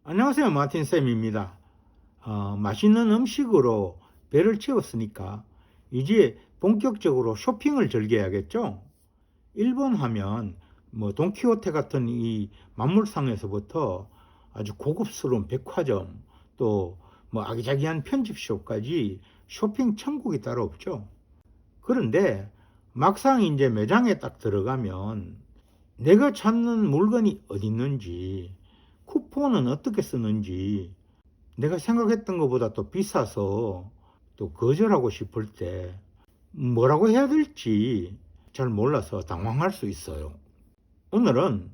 안녕하세요. 마틴쌤입니다. 맛있는 음식으로 배를 채웠으니까 이제 본격적으로 쇼핑을 즐겨야겠죠? 일본 하면 뭐 돈키호테 같은 이 만물상에서부터 아주 고급스러운 백화점 또 뭐 아기자기한 편집숍까지 쇼핑 천국이 따로 없죠. 그런데 막상 이제 매장에 딱 들어가면 내가 찾는 물건이 어디 있는지, 쿠폰은 어떻게 쓰는지, 내가 생각했던 것보다 또 비싸서 또 거절하고 싶을 때 뭐라고 해야 될지 잘 몰라서 당황할 수 있어요. 오늘은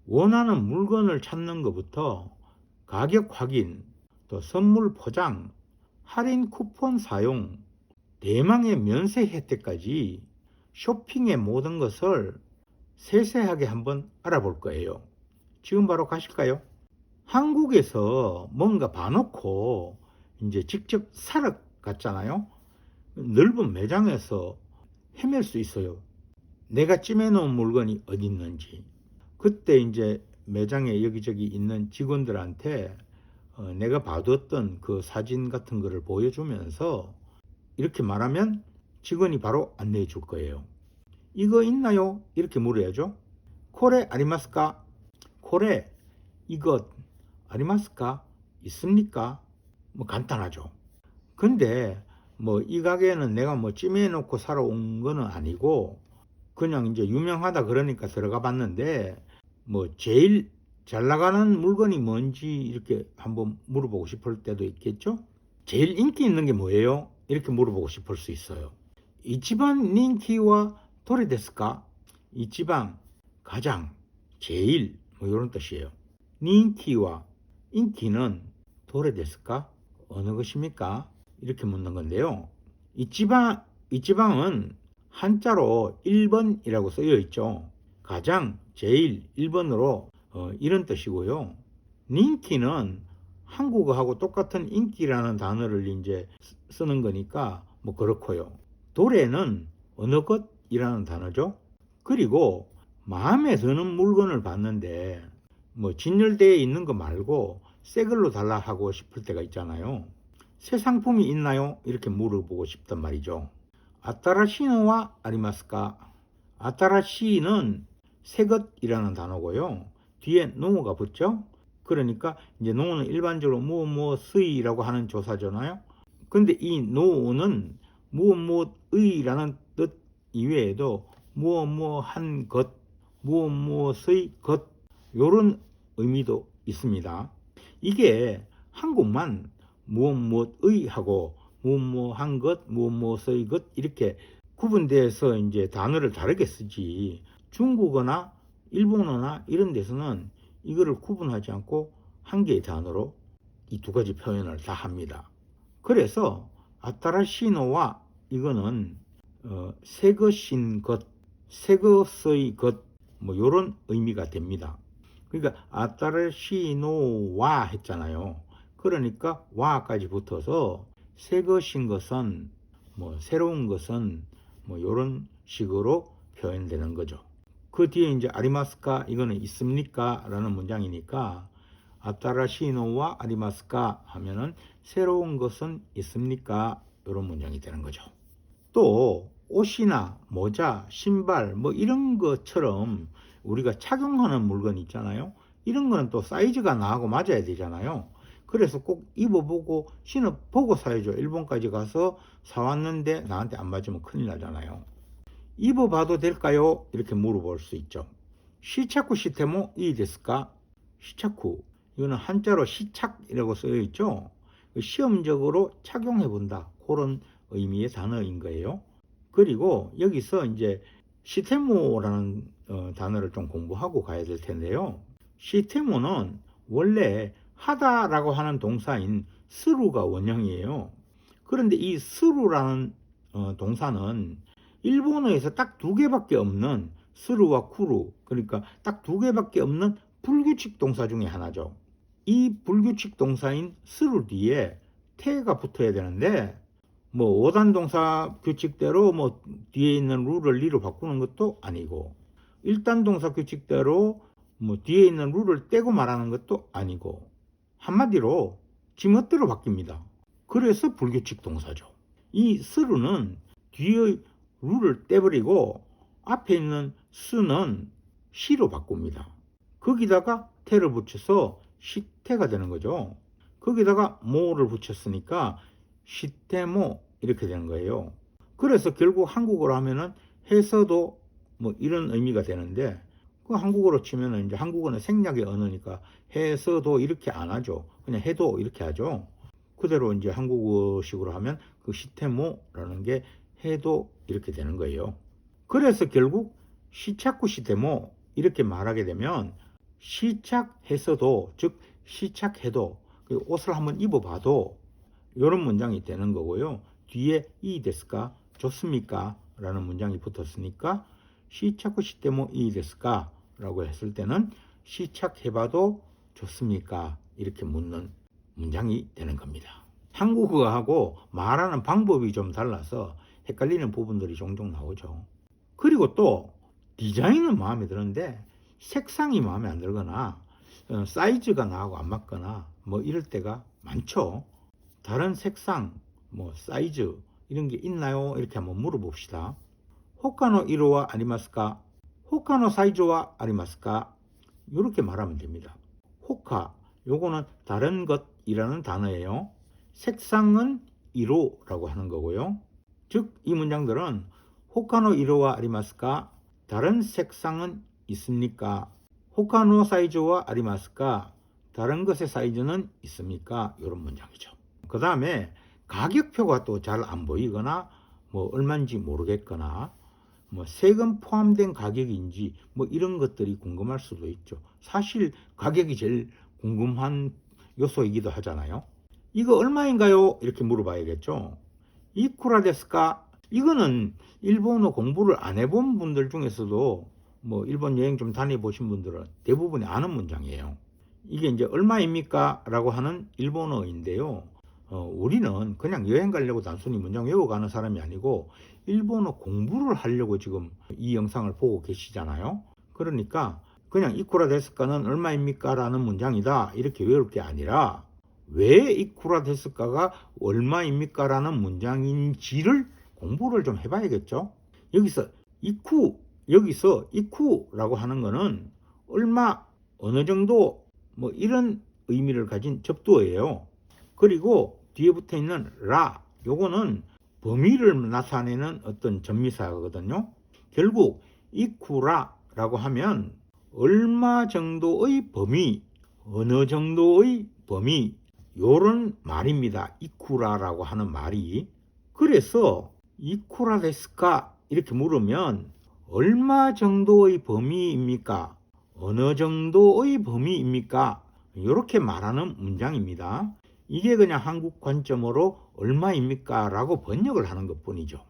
원하는 물건을 찾는 것부터 가격 확인, 또 선물 포장, 할인 쿠폰 사용, 대망의 면세 혜택까지 쇼핑의 모든 것을 세세하게 한번 알아볼 거예요. 지금 바로 가실까요? 한국에서 뭔가 봐놓고 이제 직접 사러 갔잖아요. 넓은 매장에서 헤맬 수 있어요. 내가 찜해놓은 물건이 어디 있는지. 그때 이제 매장에 여기저기 있는 직원들한테 내가 봐뒀던 그 사진 같은 거를 보여주면서 이렇게 말하면 직원이 바로 안내해 줄 거예요. 이거 있나요? 이렇게 물어야죠. 코레 아리마스까? 코레 이것 아리마스까? 있습니까? 뭐 간단하죠. 근데 뭐 이 가게는 내가 뭐 찜해 놓고 사러 온 거는 아니고 그냥 이제 유명하다 그러니까 들어가 봤는데 뭐 제일 잘 나가는 물건이 뭔지 이렇게 한번 물어보고 싶을 때도 있겠죠. 제일 인기 있는 게 뭐예요? 이렇게 물어보고 싶을 수 있어요. 이치반 닌키와 도레 데스까? 이치반 가장 제일 뭐 이런 뜻이에요. 닌키와 인기는 도레 데스까? 어느 것입니까? 이렇게 묻는 건데요. 이치방은 한자로 1번이라고 쓰여 있죠. 가장 제일 1번으로 이런 뜻이고요. 닌키는 한국어하고 똑같은 인기라는 단어를 이제 쓰는 거니까 뭐 그렇고요. 도래는 어느 것이라는 단어죠. 그리고 마음에 드는 물건을 봤는데 뭐 진열대에 있는 거 말고 새 걸로 달라 하고 싶을 때가 있잖아요. 새 상품이 있나요? 이렇게 물어보고 싶단 말이죠. 아따라시노와 아리마스까? 아따라시는 새 것이라는 단어고요. 뒤에 노가 붙죠? 그러니까 이제 노는 일반적으로 무엇무엇의라고 하는 조사잖아요. 근데 이 노는 무엇무엇의라는 뜻 이외에도 무엇무엇한 것, 무엇무엇의 것 요런 의미도 있습니다. 이게 한국만 무엇무엇의 하고 무엇무엇한 것, 무엇무엇의 것 이렇게 구분돼서 이제 단어를 다르게 쓰지 중국어나 일본어나 이런 데서는 이거를 구분하지 않고 한 개의 단어로 이 두 가지 표현을 다 합니다. 그래서 아타라시노와 이거는 새 것인 것, 새 것의 것, 뭐 이런 의미가 됩니다. 그러니까 아타라시노와 했잖아요. 그러니까 와까지 붙어서 새 것인 것은 뭐 새로운 것은 뭐 이런 식으로 표현되는 거죠. 그 뒤에 이제 아리마스카 이거는 있습니까? 라는 문장이니까 아타라시노와 아리마스카 하면은 새로운 것은 있습니까? 이런 문장이 되는 거죠. 또 옷이나 모자, 신발 뭐 이런 것처럼 우리가 착용하는 물건 있잖아요. 이런 거는 또 사이즈가 나하고 맞아야 되잖아요. 그래서 꼭 입어보고 신어보고 사야죠. 일본까지 가서 사왔는데 나한테 안 맞으면 큰일 나잖아요. 입어봐도 될까요? 이렇게 물어볼 수 있죠. 시차쿠 시테모 이 데스까? 시차쿠 이거는 한자로 시착이라고 쓰여 있죠. 시험적으로 착용해 본다 그런 의미의 단어인 거예요. 그리고 여기서 이제 시테모라는 단어를 좀 공부하고 가야 될 텐데요. 시테모는 원래 하다라고 하는 동사인 스루가 원형이에요. 그런데 이 스루라는 동사는 일본어에서 딱 두 개밖에 없는 스루와 쿠루, 그러니까 딱 두 개밖에 없는 불규칙 동사 중에 하나죠. 이 불규칙 동사인 스루 뒤에 태가 붙어야 되는데 뭐 5단 동사 규칙대로 뭐 뒤에 있는 룰을 리로 바꾸는 것도 아니고 1단 동사 규칙대로 뭐 뒤에 있는 룰을 떼고 말하는 것도 아니고 한마디로 지멋대로 바뀝니다. 그래서 불규칙 동사죠. 이 스루는 뒤의 루를 떼버리고 앞에 있는 스는 시로 바꿉니다. 거기다가 태를 붙여서 시태가 되는 거죠. 거기다가 모를 붙였으니까 시태모 이렇게 되는 거예요. 그래서 결국 한국어로 하면은 해서도 뭐 이런 의미가 되는데, 그 한국어로 치면은 이제 한국어는 생략의 언어니까 해서도 이렇게 안 하죠. 그냥 해도 이렇게 하죠. 그대로 이제 한국어식으로 하면 그 시테모라는 게 해도 이렇게 되는 거예요. 그래서 결국 시착구 시테모 이렇게 말하게 되면 시착해서도, 즉 시착해도, 옷을 한번 입어봐도 이런 문장이 되는 거고요. 뒤에 이 데스까 좋습니까? 라는 문장이 붙었으니까 시착구 시테모 이 데스까? 라고 했을 때는 시착해봐도 좋습니까? 이렇게 묻는 문장이 되는 겁니다. 한국어하고 말하는 방법이 좀 달라서 헷갈리는 부분들이 종종 나오죠. 그리고 또 디자인은 마음에 드는데 색상이 마음에 안 들거나 사이즈가 나하고 안 맞거나 뭐 이럴 때가 많죠. 다른 색상, 뭐 사이즈 이런 게 있나요? 이렇게 한번 물어봅시다. 호카노 이로와 아리마스까? 호카노 사이즈와 아리마스까? 이렇게 말하면 됩니다. 호카, 요거는 다른 것이라는 단어예요. 색상은 이로라고 하는 거고요. 즉 이 문장들은 호카노 이로와 아리마스까? 다른 색상은 있습니까? 호카노 사이즈와 아리마스까? 다른 것의 사이즈는 있습니까? 이런 문장이죠. 그 다음에 가격표가 또 잘 안 보이거나 뭐 얼마인지 모르겠거나 뭐 세금 포함된 가격인지 뭐 이런 것들이 궁금할 수도 있죠. 사실 가격이 제일 궁금한 요소이기도 하잖아요. 이거 얼마인가요? 이렇게 물어봐야겠죠. 이쿠라 데스까? 이거는 일본어 공부를 안 해본 분들 중에서도 뭐 일본 여행 좀 다녀보신 분들은 대부분이 아는 문장이에요. 이게 이제 얼마입니까? 라고 하는 일본어인데요. 우리는 그냥 여행 가려고 단순히 문장 외워가는 사람이 아니고 일본어 공부를 하려고 지금 이 영상을 보고 계시잖아요. 그러니까 그냥 이쿠라 데스까는 얼마입니까? 라는 문장이다 이렇게 외울 게 아니라 왜 이쿠라 데스까가 얼마입니까? 라는 문장인지를 공부를 좀 해봐야겠죠. 여기서 이쿠라고 하는 거는 얼마, 어느 정도 뭐 이런 의미를 가진 접두어예요. 그리고 뒤에 붙어 있는 라, 요거는 범위를 나타내는 어떤 전미사거든요. 결국 이쿠라라고 하면 얼마 정도의 범위, 어느 정도의 범위, 요런 말입니다. 이쿠라라고 하는 말이. 그래서 이쿠라 데스까? 이렇게 물으면 얼마 정도의 범위입니까? 어느 정도의 범위입니까? 이렇게 말하는 문장입니다. 이게 그냥 한국 관점으로 얼마입니까? 라고 번역을 하는 것 뿐이죠.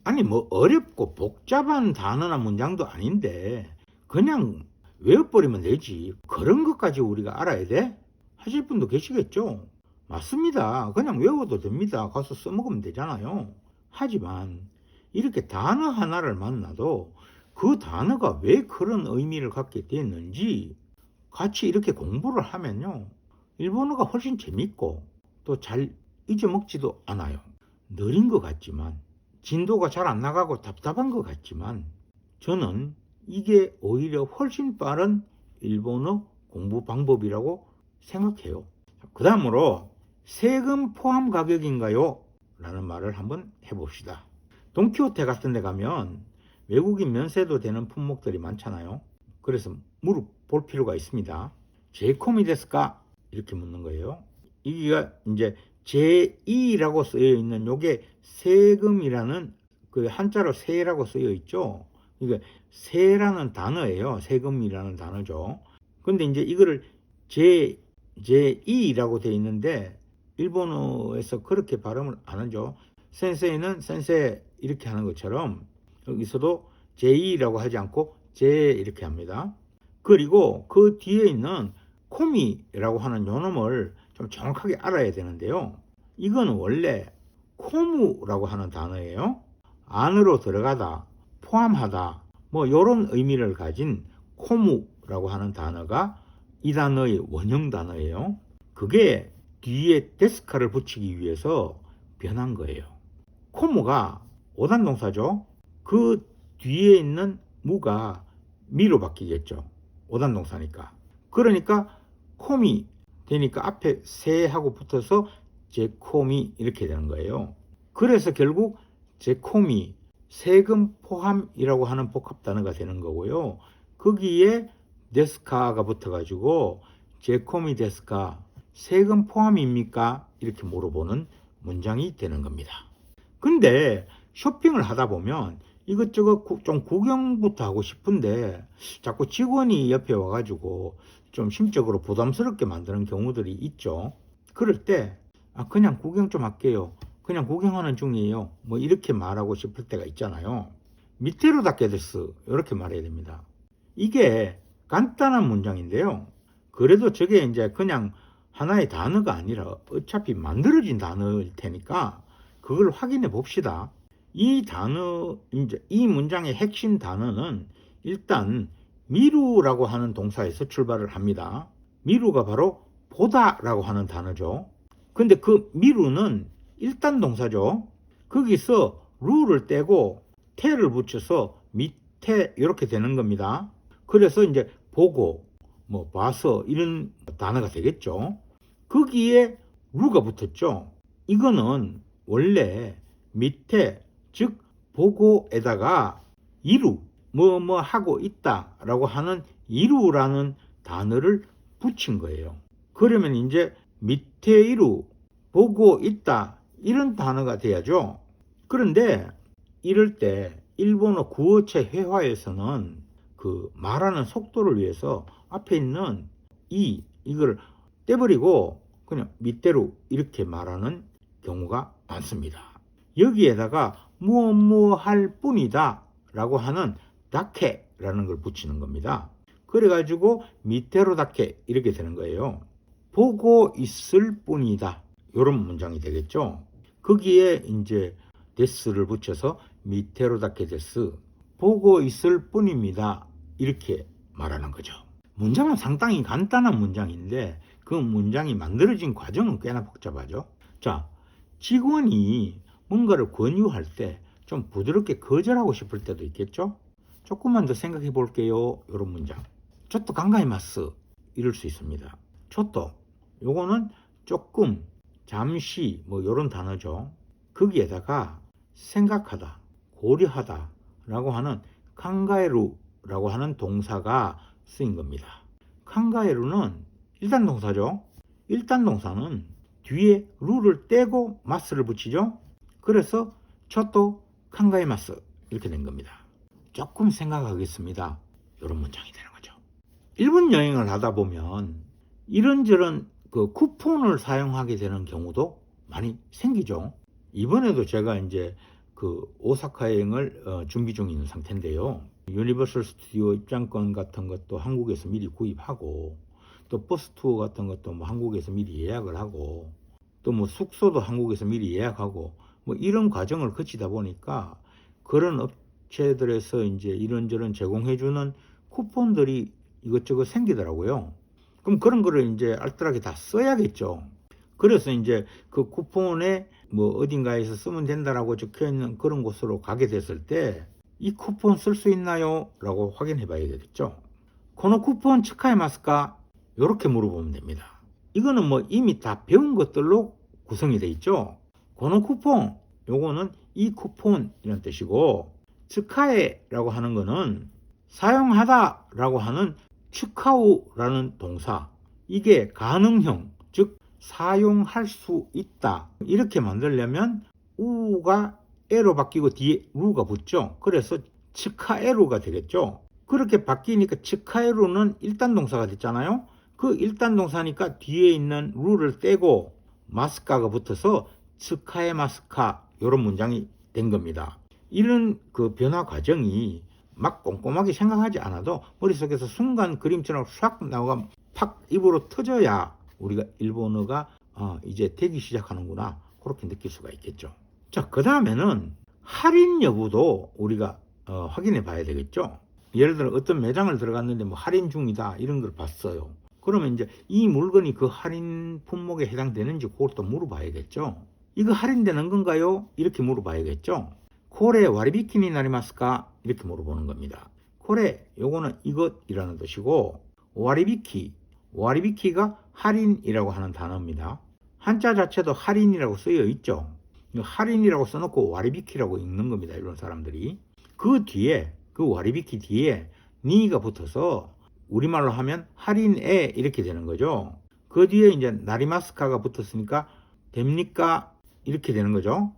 아니 뭐 어렵고 복잡한 단어나 문장도 아닌데 그냥 외워버리면 되지. 그런 것까지 우리가 알아야 돼? 하실 분도 계시겠죠? 맞습니다. 그냥 외워도 됩니다. 가서 써먹으면 되잖아요. 하지만 이렇게 단어 하나를 만나도 그 단어가 왜 그런 의미를 갖게 됐는지 같이 이렇게 공부를 하면요, 일본어가 훨씬 재밌고 또 잘 잊어먹지도 않아요. 느린 것 같지만, 진도가 잘 안 나가고 답답한 것 같지만 저는 이게 오히려 훨씬 빠른 일본어 공부 방법이라고 생각해요. 그 다음으로 세금 포함 가격인가요? 라는 말을 한번 해봅시다. 돈키호테 같은 데 가면 외국인 면세도 되는 품목들이 많잖아요. 그래서 물어볼 필요가 있습니다. 제이코미 데스까? 이렇게 묻는 거예요. 이게 이제 제2라고 쓰여 있는 요게 세금이라는 그 한자로 세라고 쓰여 있죠. 이게 세라는 단어예요. 세금이라는 단어죠. 근데 이제 이거를 제2라고 되어 있는데 일본어에서 그렇게 발음을 안 하죠. 센세이는 센세 이렇게 하는 것처럼 여기서도 제2라고 하지 않고 제 이렇게 합니다. 그리고 그 뒤에 있는 코미라고 하는 요놈을 좀 정확하게 알아야 되는데요. 이거는 원래 코무라고 하는 단어예요. 안으로 들어가다, 포함하다, 뭐 이런 의미를 가진 코무라고 하는 단어가 이 단어의 원형 단어예요. 그게 뒤에 데스카를 붙이기 위해서 변한 거예요. 코모가 5단 동사죠. 그 뒤에 있는 무가 미로 바뀌겠죠. 5단 동사니까. 그러니까 콤이 되니까 앞에 세하고 붙어서 제콤이 이렇게 되는 거예요. 그래서 결국 제콤이 세금 포함이라고 하는 복합 단어가 되는 거고요. 거기에 데스카가 붙어가지고 제콤이 데스카 세금 포함입니까? 이렇게 물어보는 문장이 되는 겁니다. 근데 쇼핑을 하다 보면 이것저것 좀 구경부터 하고 싶은데 자꾸 직원이 옆에 와가지고 좀 심적으로 부담스럽게 만드는 경우들이 있죠. 그럴 때 그냥 구경 좀 할게요. 그냥 구경하는 중이에요. 뭐 이렇게 말하고 싶을 때가 있잖아요. 밑으로 닦게됐어 이렇게 말해야 됩니다. 이게 간단한 문장인데요. 그래도 저게 이제 그냥 하나의 단어가 아니라 어차피 만들어진 단어일 테니까 그걸 확인해 봅시다. 이 단어, 이제 이 문장의 핵심 단어는 일단 미루라고 하는 동사에서 출발을 합니다. 미루가 바로 보다라고 하는 단어죠. 근데 그 미루는 일단 동사죠. 거기서 루를 떼고 태를 붙여서 밑에 이렇게 되는 겁니다. 그래서 이제 보고 뭐 봐서 이런 단어가 되겠죠. 거기에 루가 붙었죠. 이거는 원래 밑에 즉 보고에다가 이루 뭐 하고 있다 라고 하는 이루라는 단어를 붙인 거예요. 그러면 이제 밑에 이루 보고 있다 이런 단어가 돼야죠. 그런데 이럴 때 일본어 구어체 회화에서는 그 말하는 속도를 위해서 앞에 있는 이걸 떼버리고 그냥 밑대로 이렇게 말하는 경우가 많습니다. 여기에다가 무엇 할 뿐이다 라고 하는 다케라는 걸 붙이는 겁니다. 그래가지고 밑대로 다케 이렇게 되는 거예요. 보고 있을 뿐이다 이런 문장이 되겠죠. 거기에 이제 데스를 붙여서 밑대로 다케 데스 보고 있을 뿐입니다 이렇게 말하는 거죠. 문장은 상당히 간단한 문장인데 그 문장이 만들어진 과정은 꽤나 복잡하죠. 자, 직원이 뭔가를 권유할 때 좀 부드럽게 거절하고 싶을 때도 있겠죠. 조금만 더 생각해 볼게요. 이런 문장. 저도 간가이마스 이럴 수 있습니다. 저도 요거는 조금 잠시 뭐 이런 단어죠. 거기에다가 생각하다 고려하다 라고 하는 칸가에루라고 하는 동사가 쓰인 겁니다. 칸가에루는 일단 동사죠. 일단 동사는 뒤에 루를 떼고 마스를 붙이죠. 그래서 저도 칸가에마스 이렇게 된 겁니다. 조금 생각하겠습니다. 이런 문장이 되는 거죠. 일본 여행을 하다 보면 이런저런 그 쿠폰을 사용하게 되는 경우도 많이 생기죠. 이번에도 제가 이제 그 오사카 여행을 준비 중에 있는 상태인데요. 유니버설 스튜디오 입장권 같은 것도 한국에서 미리 구입하고 또 버스 투어 같은 것도 뭐 한국에서 미리 예약을 하고 또 뭐 숙소도 한국에서 미리 예약하고 뭐 이런 과정을 거치다 보니까 그런 업체들에서 이제 이런저런 제공해주는 쿠폰들이 이것저것 생기더라고요. 그럼 그런 거를 이제 알뜰하게 다 써야겠죠. 그래서 이제 그 쿠폰에 뭐 어딘가에서 쓰면 된다라고 적혀 있는 그런 곳으로 가게 됐을 때 이 쿠폰 쓸 수 있나요? 라고 확인해 봐야 되겠죠. 코노 쿠폰 츠카이마스까? 이렇게 물어보면 됩니다. 이거는 뭐 이미 다 배운 것들로 구성이 되어 있죠. 코노 쿠폰, 요거는 이 쿠폰 이런 뜻이고 츠카에라고 하는 거는 사용하다 라고 하는 츠카우라는 동사, 이게 가능형, 즉 사용할 수 있다 이렇게 만들려면 우가 에로 바뀌고 뒤에 루가 붙죠. 그래서 츠카에루가 되겠죠. 그렇게 바뀌니까 츠카에루는 일단 동사가 됐잖아요. 그 일단 동사니까 뒤에 있는 루를 떼고 마스카가 붙어서 츠카에마스카 이런 문장이 된 겁니다. 이런 그 변화 과정이 막 꼼꼼하게 생각하지 않아도 머릿속에서 순간 그림처럼 싹 나오가 팍 입으로 터져야 우리가 일본어가 이제 되기 시작하는구나 그렇게 느낄 수가 있겠죠. 자, 그 다음에는 할인 여부도 우리가 확인해 봐야 되겠죠. 예를 들어 어떤 매장을 들어갔는데 뭐 할인 중이다 이런 걸 봤어요. 그러면 이제 이 물건이 그 할인 품목에 해당되는지 그걸 또 물어봐야겠죠. 이거 할인되는 건가요? 이렇게 물어봐야겠죠. 코레 와리비키니 나리마스까? 이렇게 물어보는 겁니다. 코레, 요거는 이것이라는 뜻이고, 와리비키가 할인이라고 하는 단어입니다. 한자 자체도 할인이라고 쓰여 있죠. 할인이라고 써놓고 와리비키라고 읽는 겁니다. 이런 사람들이. 그 뒤에, 그 와리비키 뒤에 니가 붙어서 우리말로 하면 할인에 이렇게 되는 거죠. 그 뒤에 이제 나리마스카가 붙었으니까 됩니까? 이렇게 되는 거죠.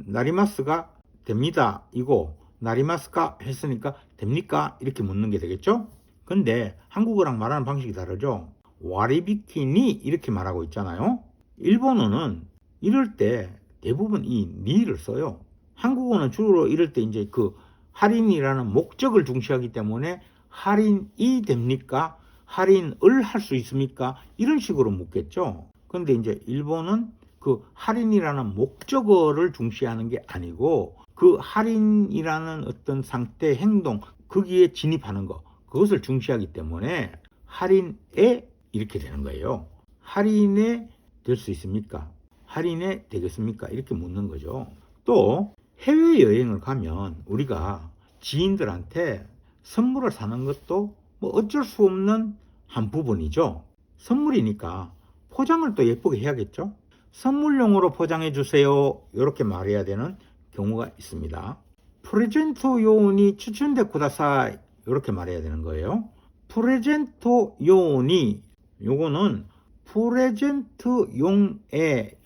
나리마스가 됩니다. 이고 나리마스카 했으니까 됩니까? 이렇게 묻는 게 되겠죠. 근데 한국어랑 말하는 방식이 다르죠. 와리비키니 이렇게 말하고 있잖아요. 일본어는 이럴 때 대부분 이 니를 써요. 한국어는 주로 이럴 때 이제 그 할인이라는 목적을 중시하기 때문에 할인이 됩니까? 할인을 할 수 있습니까? 이런 식으로 묻겠죠. 근데 이제 일본은 그 할인이라는 목적어를 중시하는 게 아니고 그 할인이라는 어떤 상태, 행동, 거기에 진입하는 거, 그것을 중시하기 때문에 할인에 이렇게 되는 거예요. 할인에 될 수 있습니까? 할인에 되겠습니까? 이렇게 묻는 거죠. 또 해외여행을 가면 우리가 지인들한테 선물을 사는 것도 뭐 어쩔 수 없는 한 부분이죠. 선물이니까 포장을 또 예쁘게 해야겠죠. 선물용으로 포장해 주세요. 이렇게 말해야 되는 경우가 있습니다. 프레젠토 요원이 추천돼 쿠다사이 이렇게 말해야 되는 거예요. 프레젠토 요원이 요거는 프레젠트용의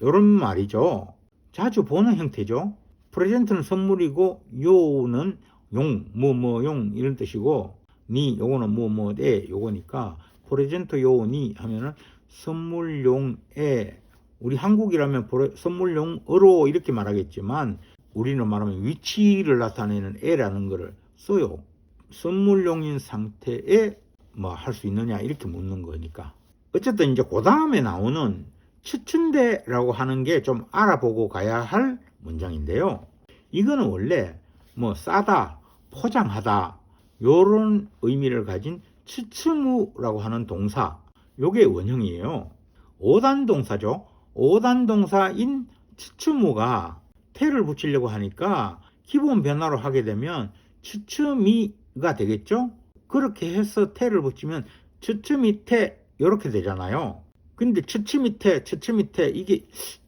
이런 말이죠. 자주 보는 형태죠. 프레젠트는 선물이고 요는 용, 용 이런 뜻이고 니 요거는 뭐뭐에 요거니까 프레젠토 요니 하면은 선물용에, 우리 한국이라면 선물용으로 이렇게 말하겠지만 우리는 말하면 위치를 나타내는 에라는 거를 써요. 선물용인 상태에 뭐 할 수 있느냐 이렇게 묻는 거니까. 어쨌든 이제 그 다음에 나오는 추천대라고 하는 게 좀 알아보고 가야 할 문장인데요. 이거는 원래 뭐 싸다, 포장하다 요런 의미를 가진 추츠무라고 하는 동사, 요게 원형이에요. 5단 동사죠. 5단 동사인 추츠무가 태를 붙이려고 하니까 기본 변화로 하게 되면 추츠미가 되겠죠. 그렇게 해서 태를 붙이면 추츠미태 이렇게 되잖아요. 근데 추츠미태 이게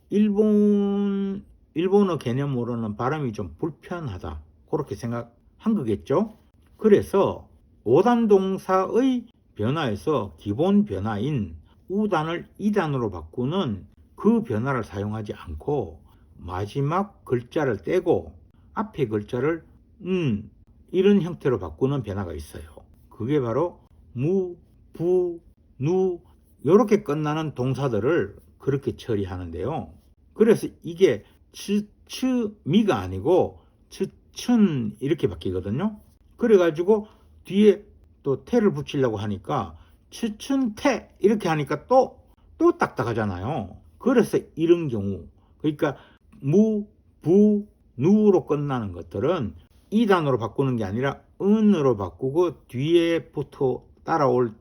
일본어 개념으로는 발음이 좀 불편하다 그렇게 생각한 거겠죠. 그래서 5단 동사의 변화에서 기본 변화인 우단을 2단으로 바꾸는 그 변화를 사용하지 않고 마지막 글자를 떼고 앞에 글자를 이런 형태로 바꾸는 변화가 있어요. 그게 바로 무, 부, 누 이렇게 끝나는 동사들을 그렇게 처리하는데요. 그래서 이게 츠미가 아니고 츠춘 이렇게 바뀌거든요. 그래가지고 뒤에 또 태를 붙이려고 하니까 츠춘태 이렇게 하니까 또 딱딱하잖아요. 그래서 이런 경우, 그러니까 무, 부, 누로 끝나는 것들은 2단으로 바꾸는 게 아니라 은으로 바꾸고 뒤에부터 따라올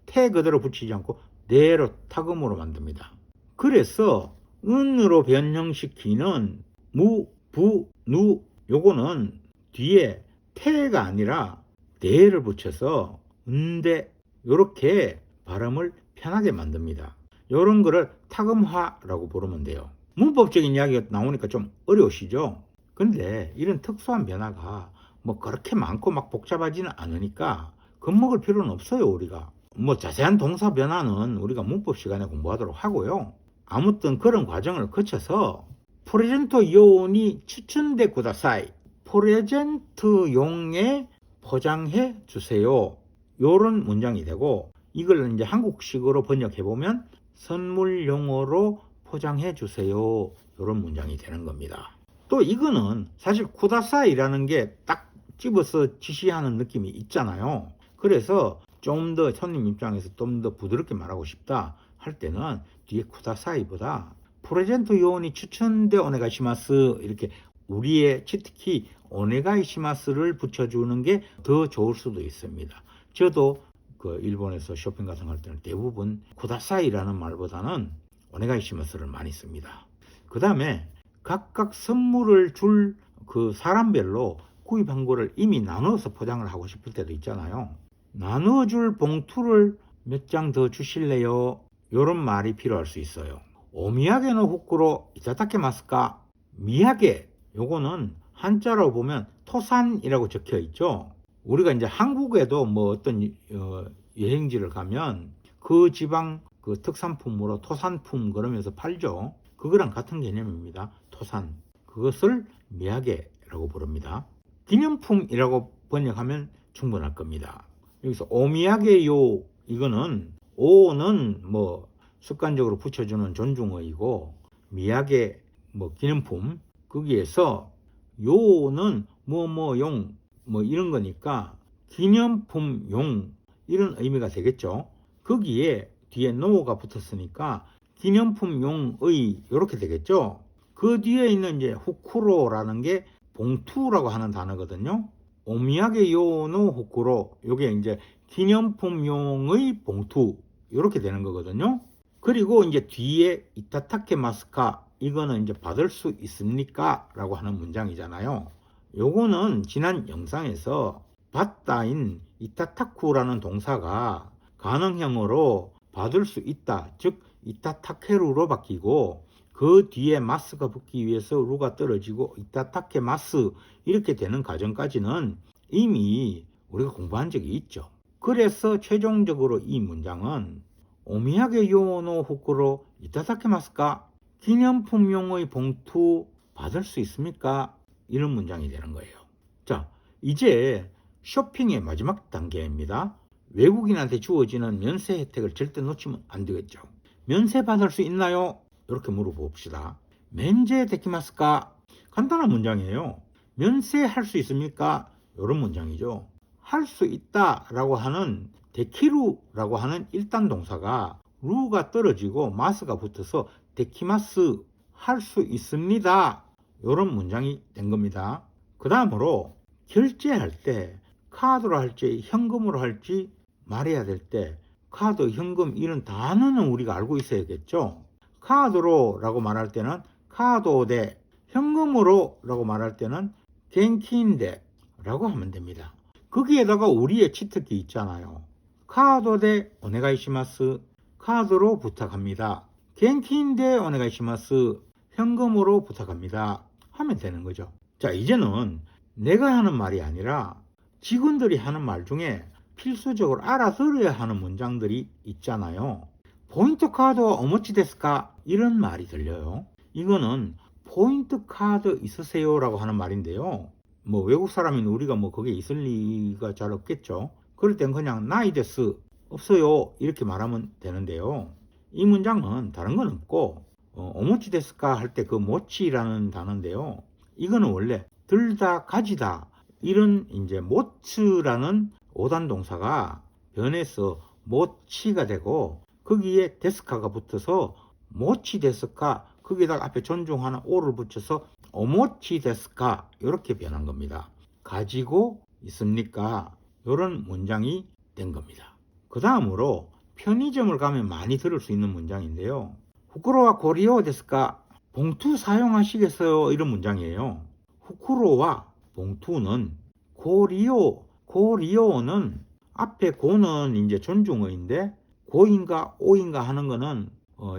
태 그대로 붙이지 않고 내로 타금으로 만듭니다. 그래서 은으로 변형시키는 무, 부, 누 요거는 뒤에 태가 아니라 대를 붙여서 은대 요렇게 발음을 편하게 만듭니다. 요런 거를 타금화라고 부르면 돼요. 문법적인 이야기가 나오니까 좀 어려우시죠? 근데 이런 특수한 변화가 뭐 그렇게 많고 막 복잡하지는 않으니까 겁먹을 필요는 없어요. 우리가 뭐 자세한 동사 변화는 우리가 문법 시간에 공부하도록 하고요. 아무튼 그런 과정을 거쳐서 프레젠토 요원이 추천돼 쿠다사이, 프레젠트용에 포장해 주세요. 요런 문장이 되고, 이걸 이제 한국식으로 번역해 보면 선물용으로 포장해 주세요. 요런 문장이 되는 겁니다. 또 이거는 사실 쿠다사이라는 게 딱 집어서 지시하는 느낌이 있잖아요. 그래서 좀 더 손님 입장에서 좀 더 부드럽게 말하고 싶다 할 때는 뒤에 쿠다사이보다 프레젠토 요원이 추천돼 오네가시마스 이렇게 우리의 치트키 오네가시마스를 붙여주는 게 더 좋을 수도 있습니다. 저도 그 일본에서 쇼핑 같은 거 할 때는 대부분 쿠다사이라는 말보다는 오네가이시마스를 많이 씁니다. 그 다음에 각각 선물을 줄 그 사람별로 구입한 거를 이미 나눠서 포장을 하고 싶을 때도 있잖아요. 나눠줄 봉투를 몇 장 더 주실래요? 요런 말이 필요할 수 있어요. 오미야게노 후쿠로 이타다케마스까? 미야게, 요거는 한자로 보면 토산이라고 적혀 있죠. 우리가 이제 한국에도 뭐 어떤 여행지를 가면 그 지방 그 특산품으로 토산품 그러면서 팔죠. 그거랑 같은 개념입니다. 토산. 그것을 미야게라고 부릅니다. 기념품이라고 번역하면 충분할 겁니다. 여기서 오미야게요, 이거는 오는 뭐 습관적으로 붙여주는 존중어이고, 미야게 뭐 기념품, 거기에서 요는 뭐뭐용 뭐 이런 거니까 기념품용 이런 의미가 되겠죠. 거기에 뒤에 노가 붙었으니까 기념품용의 이렇게 되겠죠. 그 뒤에 있는 이제 후쿠로라는 게 봉투라고 하는 단어거든요. 오미야게요노 후쿠로, 요게 이제 기념품용의 봉투 이렇게 되는 거거든요. 그리고 이제 뒤에 이타타케마스카, 이거는 이제 받을 수 있습니까? 라고 하는 문장이잖아요. 요거는 지난 영상에서 받다인 이타타쿠라는 동사가 가능형으로 받을 수 있다, 즉 이타타케루로 바뀌고, 그 뒤에 마스가 붙기 위해서 루가 떨어지고 이타타케마스 이렇게 되는 과정까지는 이미 우리가 공부한 적이 있죠. 그래서 최종적으로 이 문장은 오미야게요노 후쿠로 이타다케마스까? 기념품용의 봉투 받을 수 있습니까? 이런 문장이 되는 거예요. 자, 이제 쇼핑의 마지막 단계입니다. 외국인한테 주어지는 면세 혜택을 절대 놓치면 안 되겠죠. 면세 받을 수 있나요? 이렇게 물어봅시다. 면제 데키마스까? 간단한 문장이에요. 면세할 수 있습니까? 이런 문장이죠. 할 수 있다라고 하는 데키루라고 하는 1단 동사가 루가 떨어지고 마스가 붙어서 데키마스, 할 수 있습니다, 이런 문장이 된 겁니다. 그 다음으로 결제할 때 카드로 할지 현금으로 할지 말해야 될 때 카드, 현금 이런 단어는 우리가 알고 있어야겠죠. 카드로 라고 말할 때는 카도데, 현금으로 라고 말할 때는 겐킨데 라고 하면 됩니다. 거기에다가 우리의 치트키 있잖아요. 카도데 오네가이시마스, 카드로 부탁합니다. 겐킨데 오네가이시마스, 현금으로 부탁합니다 하면 되는 거죠. 자, 이제는 내가 하는 말이 아니라 직원들이 하는 말 중에 필수적으로 알아들어야 하는 문장들이 있잖아요. 포인트 카드와 어머치 데스까? 이런 말이 들려요. 이거는 포인트 카드 있으세요? 라고 하는 말인데요. 뭐 외국 사람인 우리가 뭐 거기에 있을 리가 잘 없겠죠. 그럴 땐 그냥 나이 데스, 없어요, 이렇게 말하면 되는데요. 이 문장은 다른 건 없고 어머치 데스까 할 때 그 모치라는 단어인데요. 이거는 원래 들다, 가지다 이런 이제 모츠라는 5단 동사가 변해서 모치가 되고 거기에 데스카가 붙어서 모치 데스카, 거기다가 앞에 존중하는 오를 붙여서 오모치 데스카 이렇게 변한 겁니다. 가지고 있습니까? 이런 문장이 된 겁니다. 그 다음으로 편의점을 가면 많이 들을 수 있는 문장인데요. 후쿠로와 고리오 데스까? 봉투 사용하시겠어요? 이런 문장이에요. 후쿠로와 봉투는 고리오는 앞에 고는 이제 존중어인데 고인가 오인가 하는 거는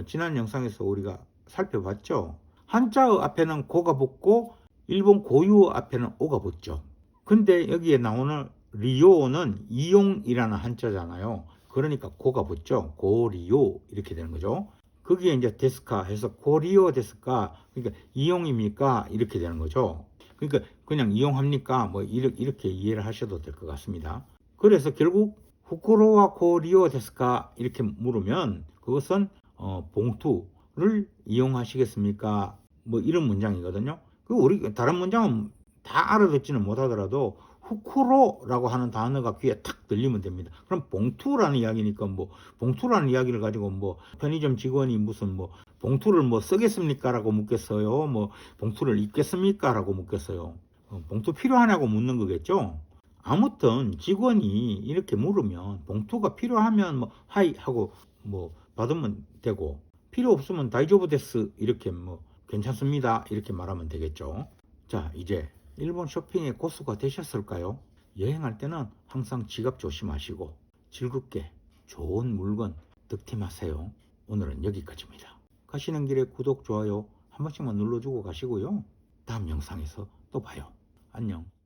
지난 영상에서 우리가 살펴봤죠. 한자어 앞에는 고가 붙고 일본 고유어 앞에는 오가 붙죠. 근데 여기에 나오는 리오는 이용이라는 한자잖아요. 그러니까 고가 붙죠. 고리오 이렇게 되는 거죠. 거기에 이제 데스카 해서 고리오 데스카, 그러니까 이용입니까? 이렇게 되는 거죠. 그러니까 그냥 이용합니까? 뭐 이렇게 이해를 하셔도 될 것 같습니다. 그래서 결국 후쿠로와 고리오 데스까? 이렇게 물으면 그것은 봉투를 이용하시겠습니까? 뭐 이런 문장이거든요. 그 우리 다른 문장은 다 알아듣지는 못하더라도 후쿠로라고 하는 단어가 귀에 탁 들리면 됩니다. 그럼 봉투라는 이야기니까 뭐 봉투라는 이야기를 가지고 뭐 편의점 직원이 무슨 뭐 봉투를 뭐 쓰겠습니까? 라고 묻겠어요. 뭐 봉투를 입겠습니까? 라고 묻겠어요. 봉투 필요하냐고 묻는 거겠죠. 아무튼 직원이 이렇게 물으면 봉투가 필요하면 뭐 하이 하고 뭐 받으면 되고, 필요 없으면 다이조부 데스 이렇게 뭐 괜찮습니다 이렇게 말하면 되겠죠. 자, 이제 일본 쇼핑의 고수가 되셨을까요? 여행할 때는 항상 지갑 조심하시고 즐겁게 좋은 물건 득템하세요. 오늘은 여기까지입니다. 가시는 길에 구독, 좋아요 한 번씩만 눌러주고 가시고요. 다음 영상에서 또 봐요. 안녕.